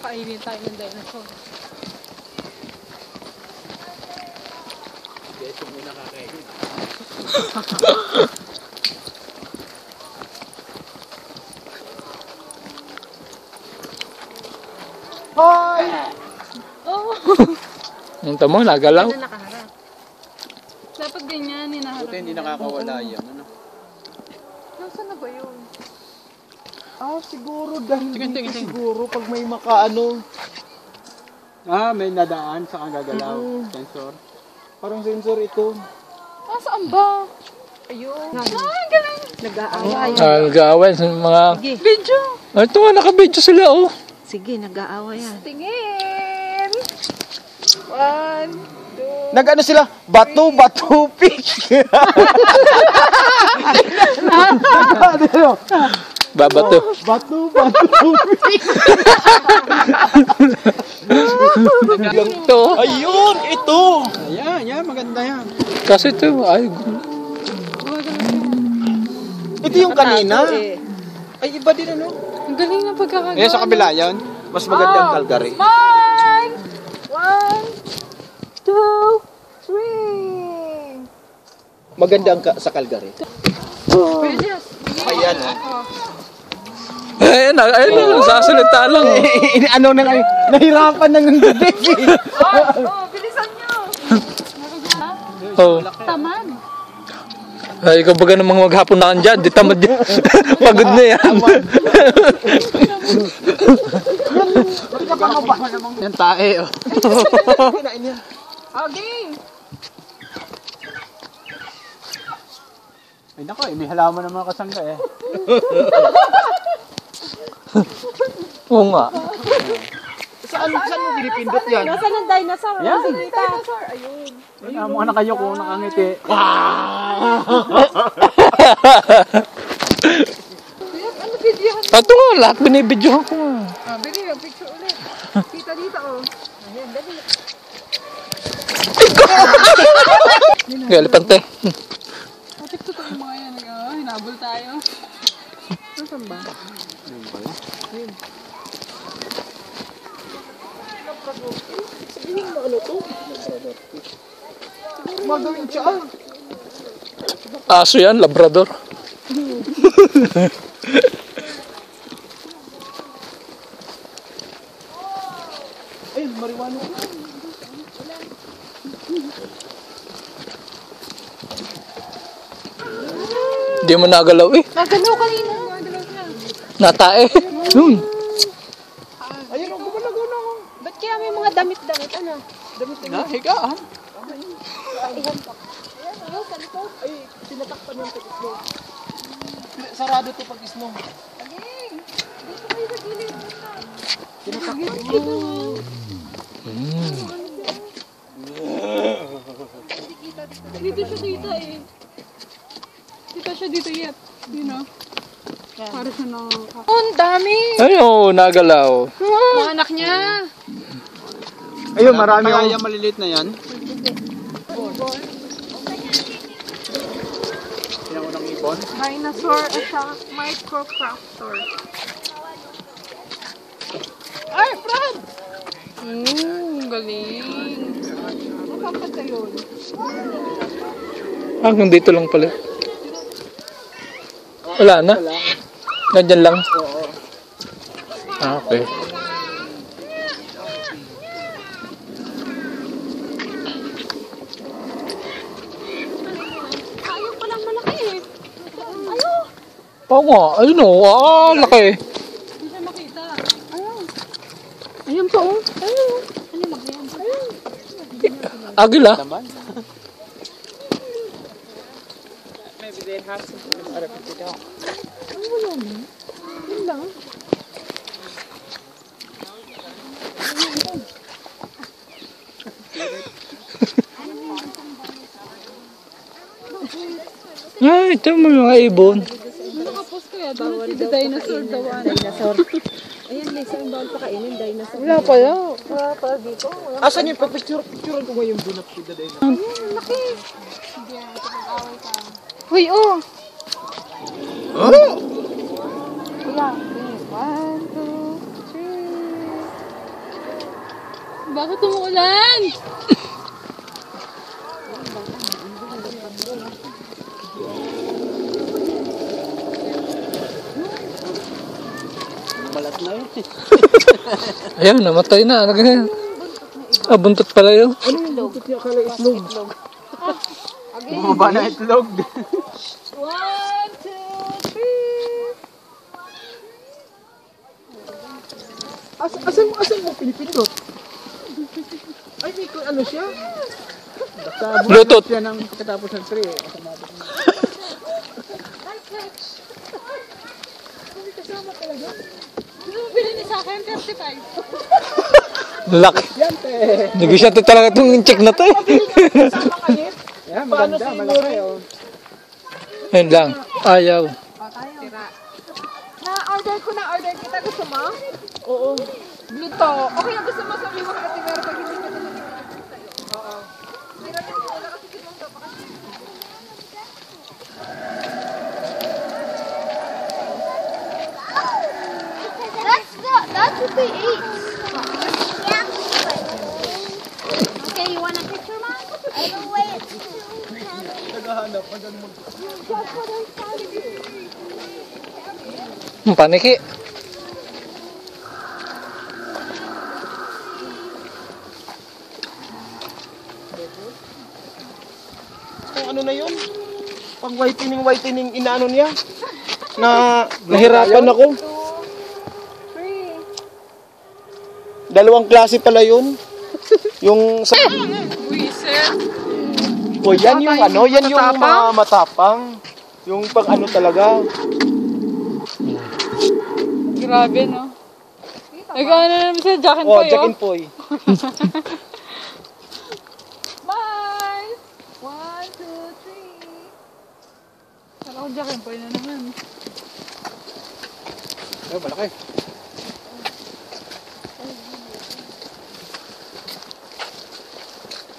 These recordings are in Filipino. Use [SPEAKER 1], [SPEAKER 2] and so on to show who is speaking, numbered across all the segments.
[SPEAKER 1] Kainin tayo ng dinosaur.
[SPEAKER 2] Guys, kung may nakakainin.
[SPEAKER 3] Hoy!
[SPEAKER 1] Oh!
[SPEAKER 4] Yung tamo, nagalaw.
[SPEAKER 1] Hindi na nakaharap. Dapat ganyan, hinaharap.
[SPEAKER 2] Buti hindi nakakawala yan. Ano?
[SPEAKER 1] Nasaan na ba yun?
[SPEAKER 3] Siguro dahil
[SPEAKER 2] Tingin.
[SPEAKER 3] siguro pag may makaano.
[SPEAKER 2] May nadaan sa kagagalaw. Sensor.
[SPEAKER 3] Parang sensor ito.
[SPEAKER 1] Saan ba? Ayun. Galing.
[SPEAKER 5] Nag-aaway.
[SPEAKER 4] Nag-aaway sa mga...
[SPEAKER 1] Video.
[SPEAKER 4] Ito nga, nakabidyo sila, oh.
[SPEAKER 5] Sige, nag-aaway yan.
[SPEAKER 1] Tingin. 1, 2.
[SPEAKER 3] Nag-ano sila? Bato, fish.
[SPEAKER 4] Babato.
[SPEAKER 3] Bato, fish.
[SPEAKER 4] Ito.
[SPEAKER 3] Ayun, ito.
[SPEAKER 2] Ayan, maganda yan.
[SPEAKER 4] Kasi ito, ay...
[SPEAKER 3] Ito yung kanina.
[SPEAKER 2] Ay, iba din ano?
[SPEAKER 1] Ang galing na pagkakagawa.
[SPEAKER 2] Sa kabila yan.
[SPEAKER 3] Mas maganda ang Calgary.
[SPEAKER 1] Mine! 1, 2, 3.
[SPEAKER 3] Maganda ang sa Calgary.
[SPEAKER 1] Precious.
[SPEAKER 3] Ayan.
[SPEAKER 4] Ayun na, sasalita lang.
[SPEAKER 3] Ano na kayo? Nahirapan ng bibig.
[SPEAKER 1] Bilisan nyo.
[SPEAKER 4] Oh.
[SPEAKER 1] Taman.
[SPEAKER 4] Ay, ikaw baga namang maghapon na dyan, di tamad yan. Pagod na yan.
[SPEAKER 2] Yan tae, oh.
[SPEAKER 1] Okay.
[SPEAKER 2] Ay, nako, may halaman ng mga kasangga, eh.
[SPEAKER 4] Oo nga.
[SPEAKER 3] Saan mo pinipindot yan?
[SPEAKER 1] Nasaan ang dinosaur?
[SPEAKER 2] Yan.
[SPEAKER 1] Nasaan yung dinosaur? Ayun.
[SPEAKER 2] Ay, mukha na kayo kung nakangiti.
[SPEAKER 1] Ano video?
[SPEAKER 4] Ito nga, lahat binibidyohan ko nga.
[SPEAKER 1] Video, picture ulit. Kita dito, oh. Ayan, dali.
[SPEAKER 4] Kaya elepante.
[SPEAKER 1] Patik to yung mga yan. Hinabol tayo. Nasaan ba?
[SPEAKER 3] Magawin siya.
[SPEAKER 4] Aso yan, labrador.
[SPEAKER 3] Ay, marijuana.
[SPEAKER 4] Hindi mo nagalaw eh.
[SPEAKER 1] Nagalaw kanina. Nagalaw siya.
[SPEAKER 4] Natae. Yun.
[SPEAKER 3] Ayun, gumalago na.
[SPEAKER 1] Ba't kaya may mga damit-damit? Ano?
[SPEAKER 2] Higaan.
[SPEAKER 3] Ay, sinatakpan yung pag-isno. Sarado to pag-isno.
[SPEAKER 1] Galing. Dito kayo sa gilid.
[SPEAKER 3] Sinatakpan.
[SPEAKER 1] Dito siya dito eh. Dito siya dito yet. You know? Para siya na... Oh, ang dami!
[SPEAKER 4] Ay, oo, nagalaw.
[SPEAKER 1] Mga anak niya.
[SPEAKER 3] Ayun, marami
[SPEAKER 2] Kaya yung maliliit na yan. Yan unang ibon.
[SPEAKER 1] Dinosaur at saka microcraftor. Ay, Fran! Galing. Makapat yun.
[SPEAKER 4] Hanggang dito lang pala. Wala na? Ganyan lang?
[SPEAKER 2] Oo.
[SPEAKER 4] Okay.
[SPEAKER 1] Ayaw palang malaki eh. Ayaw.
[SPEAKER 4] Oo nga, ayun o. Laki.
[SPEAKER 1] Hindi siya makita. Ayaw. Ayun pa oh. Ayaw. Ano magyan? Ayaw.
[SPEAKER 4] Agila.
[SPEAKER 2] Naman.
[SPEAKER 1] Yun lang.
[SPEAKER 4] Ay, ito mo mga ibon.
[SPEAKER 1] Nakapos kaya doon si dinosaur daw.
[SPEAKER 5] Dinosaur. Ayan, Lisa, ang bawal pakainin, dinosaur.
[SPEAKER 1] Wala pala. Wala pala dito.
[SPEAKER 3] Asan yung picturean ko ngayon doon at kita din.
[SPEAKER 1] Laki. Sige, kapag-away ka. Uy, oh!
[SPEAKER 3] Oh!
[SPEAKER 1] Kuya, 1, 2, 3. Bakit umuulan?
[SPEAKER 2] Balat na yun.
[SPEAKER 4] Ayun, namatay na. Ah, buntot pala yun.
[SPEAKER 3] Ano yung buntot niya? Akala itlog.
[SPEAKER 2] Bumaba na itlog.
[SPEAKER 1] 1, 2, 3.
[SPEAKER 3] Asan mo pinipindot? Ay, may ano siya?
[SPEAKER 4] Bluetooth.
[SPEAKER 2] Yan ang pagkatapos ng 3 eh.
[SPEAKER 1] Ano mo bilhin sa akin? 35.
[SPEAKER 4] Laki. Negosyante talaga itong check na to eh.
[SPEAKER 3] Sama kayo?
[SPEAKER 2] Yan, maganda. Malaki oh.
[SPEAKER 4] Ayun lang. Ayaw.
[SPEAKER 5] Na-order ko na order kita. Gusto mo?
[SPEAKER 3] Oo.
[SPEAKER 5] Bluto. Okay, gusto mo sabi mo kay Ate Vera pag hindi ka na nag-iisip sa'yo. Oo. Hiramin mo wala kasi kinong pa kasi.
[SPEAKER 6] That's what they ate. Yeah. Okay, you want a picture, Mom? I don't wait.
[SPEAKER 4] Paniki.
[SPEAKER 3] Kung ano na yun? Pag whitening inaano niya? Na nahirapan ako. Dalawang klase pala yun. Yung sa...
[SPEAKER 1] Wiset.
[SPEAKER 3] O yan yung ano, yan yung mga matapang. Yung pag ano talaga.
[SPEAKER 1] Grabe, no? Ikaw ano naman siya, Jack and
[SPEAKER 3] Oh,
[SPEAKER 1] Poy,
[SPEAKER 3] Jack and Poy.
[SPEAKER 1] Bye! 1, 2, 3. Kala ko Jack and Poy na naman.
[SPEAKER 2] Ay, malaki.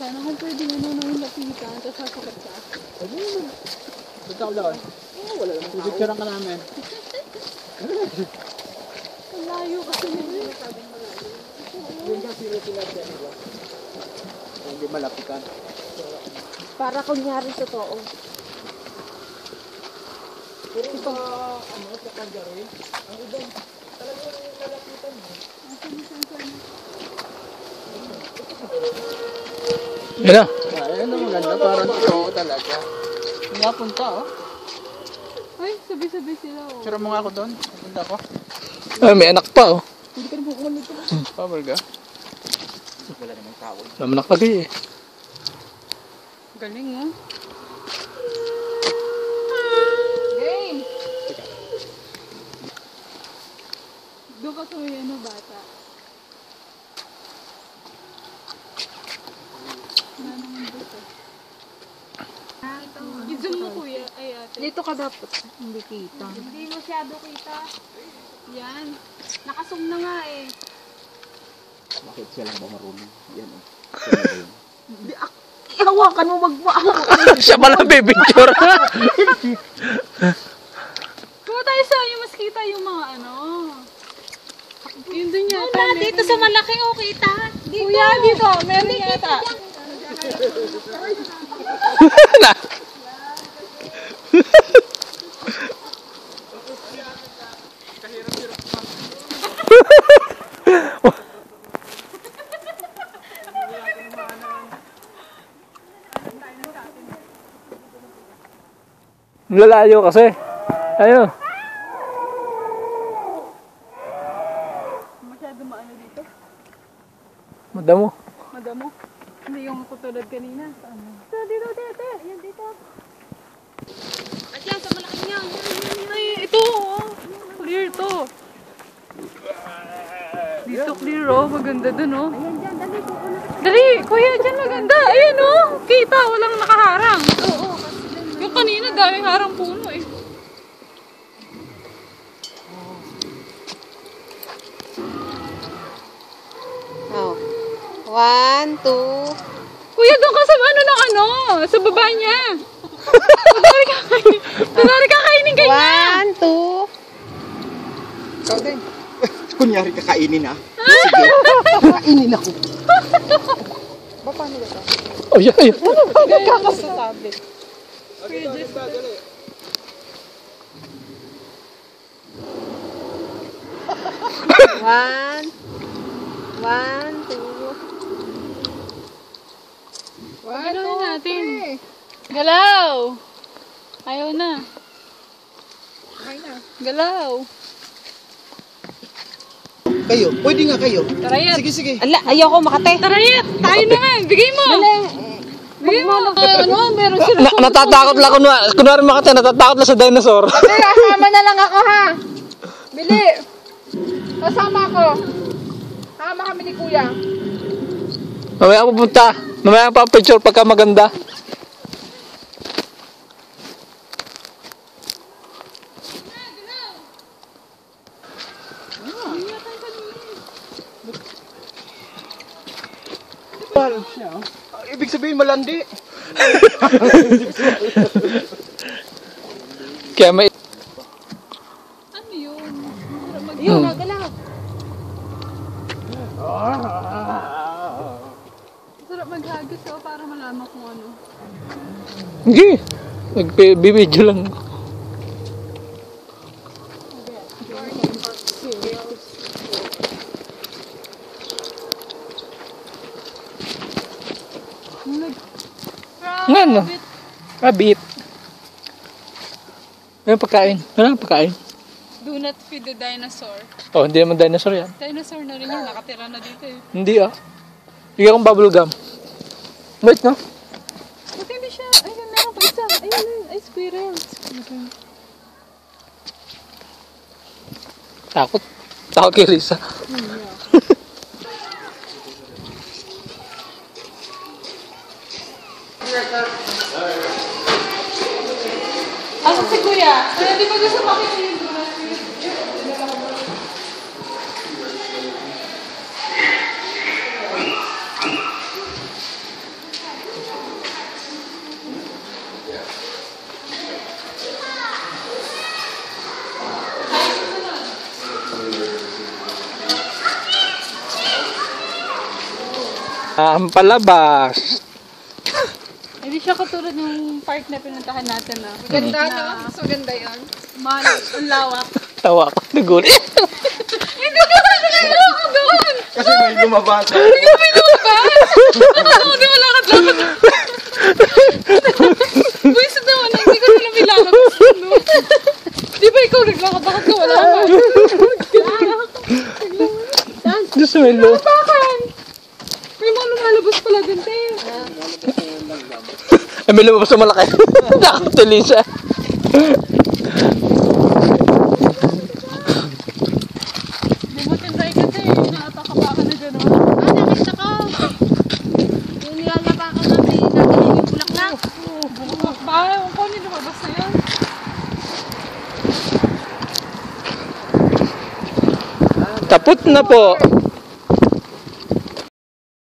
[SPEAKER 1] Sana kung pwede na nung lapitan, tapos sasakat ka.
[SPEAKER 2] Punta ko doon. Wala naman. Pipicturean ka namin.
[SPEAKER 1] Ang layo kasi nila.
[SPEAKER 2] Hindi malapitan.
[SPEAKER 5] Para kunyari totoo.
[SPEAKER 4] Yan na.
[SPEAKER 2] Ayan ang maganda. Parang totoo talaga. Nga punta oh.
[SPEAKER 1] Ay, sabi-sabi sila, oh.
[SPEAKER 2] Picture mo nga ako doon. Punta ko.
[SPEAKER 4] Ay, may anak pa oh.
[SPEAKER 2] Power ka.
[SPEAKER 4] Naman nakalagay eh.
[SPEAKER 1] Galing, oh.
[SPEAKER 5] Game!
[SPEAKER 1] Doon ka kami, ano, bata. Wala naman dito. I-zoom mo, kuya. Ay, ate.
[SPEAKER 5] Dito ka dapat. Hindi kita.
[SPEAKER 6] Hindi masyado kita.
[SPEAKER 1] Yan. Nakasum na nga, eh.
[SPEAKER 2] Bakit siya lang ba marunong? Yan oh.
[SPEAKER 5] Ihawakan mo,
[SPEAKER 4] Siya pala pipicture.
[SPEAKER 1] Kuha tayo sa yung mas kita yung mga ano. Yun dun yata.
[SPEAKER 6] Wala, dito sa malaki, oh, kita. Dito.
[SPEAKER 1] Kuya, dito. Meron yata.
[SPEAKER 4] Na. Lalayo kasi. Ayun.
[SPEAKER 1] Masyado maano dito.
[SPEAKER 4] Madamo.
[SPEAKER 1] Madamo. Hindi yung katulad kanina. Dito, dito, dito. Ayan, dito.
[SPEAKER 6] Ayan, sa malaki niya.
[SPEAKER 1] Ay, ito, oh. Clear to. Dito clear, oh. Maganda dun, oh.
[SPEAKER 6] Ayan, dyan, dali po.
[SPEAKER 1] Dali, kuya, dyan maganda. Ayan, oh. Kita, walang nakaharang.
[SPEAKER 6] Oo,
[SPEAKER 1] Yung kanina, daming harang puno, eh.
[SPEAKER 5] Oh. 1, 2.
[SPEAKER 1] Kuya, doon ka sa ano ng ano, sa baba niya. Kunwari kakainin ganyan.
[SPEAKER 5] 1, 2.
[SPEAKER 3] Ikaw din. Kunyari kakainin ah. Sige. Kakainin ako.
[SPEAKER 5] Ba, paano ba ito?
[SPEAKER 4] Oh, yeah, yeah.
[SPEAKER 5] Nagkakasasabi. One, two.
[SPEAKER 1] Galaw natin. Galaw! Ayaw na.
[SPEAKER 5] Okay na.
[SPEAKER 1] Galaw.
[SPEAKER 3] Kayo, pwede nga kayo.
[SPEAKER 1] Tara, Yet.
[SPEAKER 3] Sige, sige.
[SPEAKER 5] Ala, ayoko makate.
[SPEAKER 1] Tara, Yet. Tayo naman. Bigay mo. Bigay mo. Ano, meron sila.
[SPEAKER 4] Natatakot lang. Kunwari makita, natatakot lang sa dinosaur.
[SPEAKER 5] Teka, sama na lang ako ha. Bili. Kasama ako. Sama kami ni Kuya.
[SPEAKER 4] Mamaya pupunta. Mamaya pa picture pagka maganda.
[SPEAKER 3] Ibig sabihin malandi.
[SPEAKER 4] Kaya may...
[SPEAKER 1] Ano yun?
[SPEAKER 5] Yun, galaw.
[SPEAKER 1] Sarap maghagis ako para malaman kung ano.
[SPEAKER 4] Hindi. Nagbibidyo lang. Ano? Rabbit. Ano pagkain? Ano pagkain?
[SPEAKER 1] Do not feed the dinosaur.
[SPEAKER 4] Oh, hindi naman dinosaur yan.
[SPEAKER 1] Dinosaur na rin yun. Nakatira na dito eh.
[SPEAKER 4] Hindi ah. Bigyan kong bubble gum. Wait, no?
[SPEAKER 1] Ba't hindi siya? Ayun, meron pa isa. Ayun, ay, squirrel.
[SPEAKER 4] Takot. Takot kay Risa.
[SPEAKER 1] Asan si Kuya? Di ba gusto makita yung donut?
[SPEAKER 4] Ang palabas.
[SPEAKER 1] Hindi siya katulad ng park na pinuntahan natin na.
[SPEAKER 5] Ganda, no? Mas maganda yun.
[SPEAKER 1] Mahal, ang lawak.
[SPEAKER 4] Tawa ko. Nagulit.
[SPEAKER 1] Hindi ka ba naloko doon?
[SPEAKER 3] Kasi may lumabas.
[SPEAKER 1] Hindi ka may lumabas. Ako, di malakad-lakad. Buwisit naman, hindi ko sila may lalabas. No? Di ba ikaw naglakad-lakad ka? Wala ka.
[SPEAKER 4] Diyos may lo.
[SPEAKER 1] Bakit? May mga lumalabas pala din, te.
[SPEAKER 4] Ay, may lumabas na malaki. Takot to Lisa.
[SPEAKER 1] Bumutin tayo kasi. Nakatakapakan na dyan, oh.
[SPEAKER 6] Nakita ko. Yung nilalapakan namin, natin yung bulaklak.
[SPEAKER 1] Baka, kung ano lumabas na yun.
[SPEAKER 4] Tapos na po.